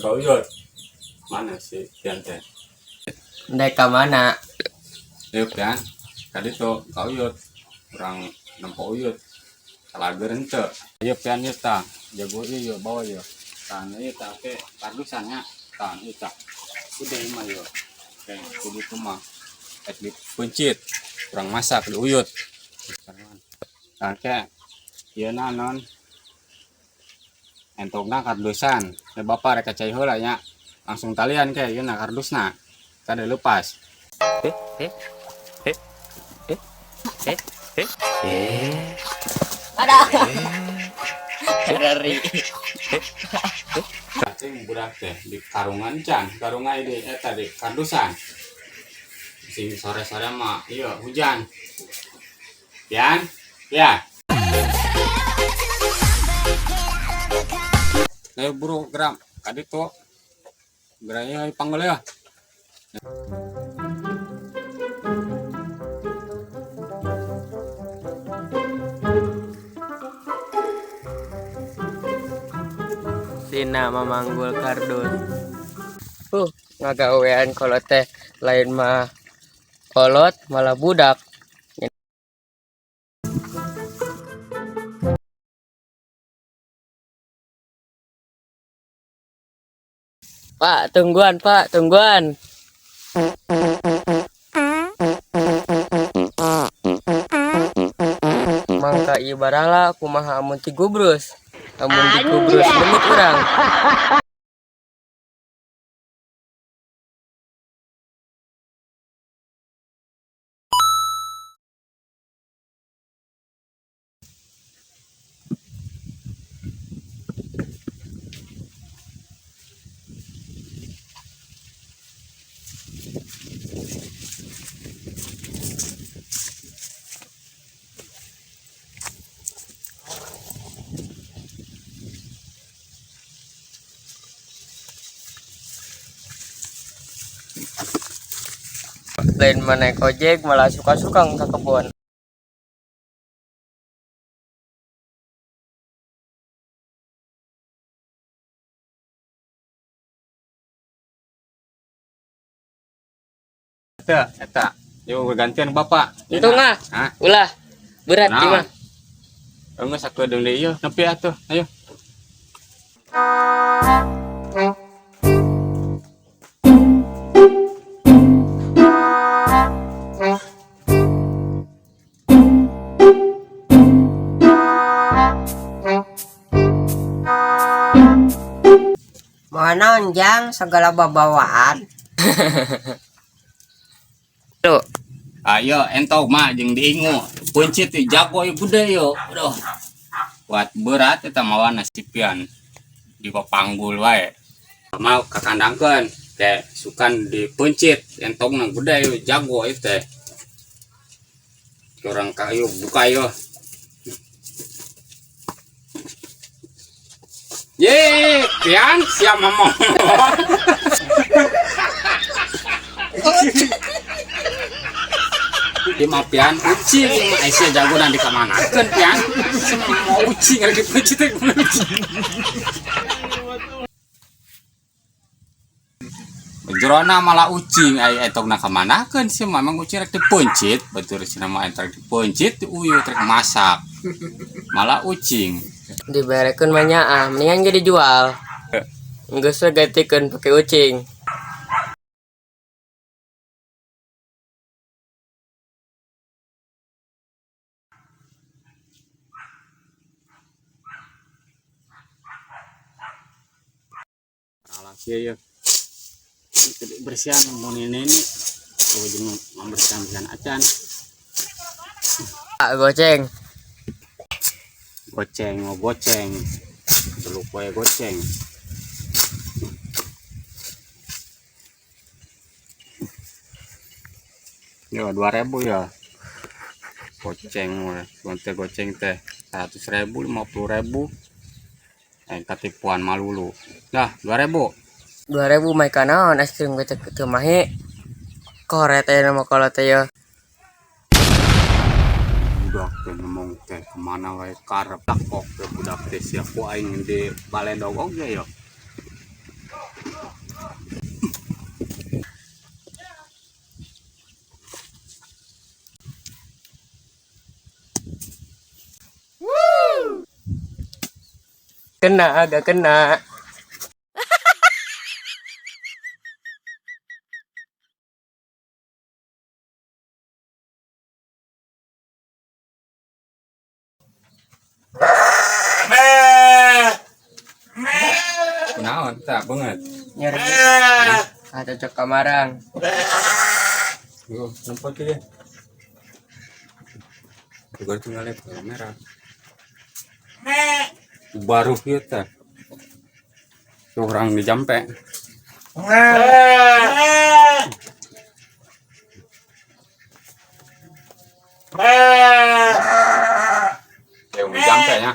kau yut mana sih pian teh Ndai ka mana? pian tadi tuh kau yut orang nampak yut salah gerente iya pian yut tang jago iya bawa yuk tang iya tak ke kardusannya tang iya tak udah mah yuk kayak kudu mah di pencit orang masak di uyut tang ke iya non entokna kardusan bapak rek cai heula nya langsung talian ke ieu na kardusna kada lepas Ada. Dari. cing budak teh di karungan can karungan di eta di kardusan sing sore-sore mah iya hujan pian ya ayo buru geram kadi tuh geranya panggil ya Sina memanggul kardus. Ngagawean kolot teh lain mah kolot malah budak. Pak, tungguan, Pak, tungguan. Mangka ibarala kumaha amun ti gubrus. Amun di gubrus menit urang. Lain mana ojek malah suka-suka ke kebun. eta yuk gantian bapak Itu ngah, hah ulah berat nah. gimana? Enggak sakedeung deui ieu nepi atuh ayo Mana onjang segala babawaan. Tuh, ayo entok mah jeung diingu pencit teh jago ieu gede yo aduh buat berat eta mawana sipian di papanggul wae mau kakandangkeun teh sukan dipencit entokna gede yo jago ieu teh orang kayu buka yo ye pian siap ngomong di mapian ucing Aisyah jago nanti kemanakan pian semua ucing lagi pencit jerona malah ucing ai etokna kemanakan sih memang ucing rek dipencit betul sih nama entar dipencit uyuh rek masak malah ucing diberekeun mah nyaah, mendingan jadi jual. Geus gantikeun pake ucing. alas ya bersihan mau ini tuh jeung membersihkan acan Goceng. goceng mau goceng dulu kue goceng ya 2.000 ya goceng gonte goceng teh 100.000 50.000 katipuan malulu dah 2.000 2.000 mai kana es krim gocek teu mahe. Koret aya nama kolot teh ya. budak teh ngomong teh kemana wae karep takok ke budak teh siapa aing di baledog oge ya Kena, agak kena. Kunaon tak banget. Nyeri. Ah, cocok kamarang. Yo, nampak dia. Juga tinggal lihat kamera. Baru kita. Orang di jampe. Yang di jampe ya.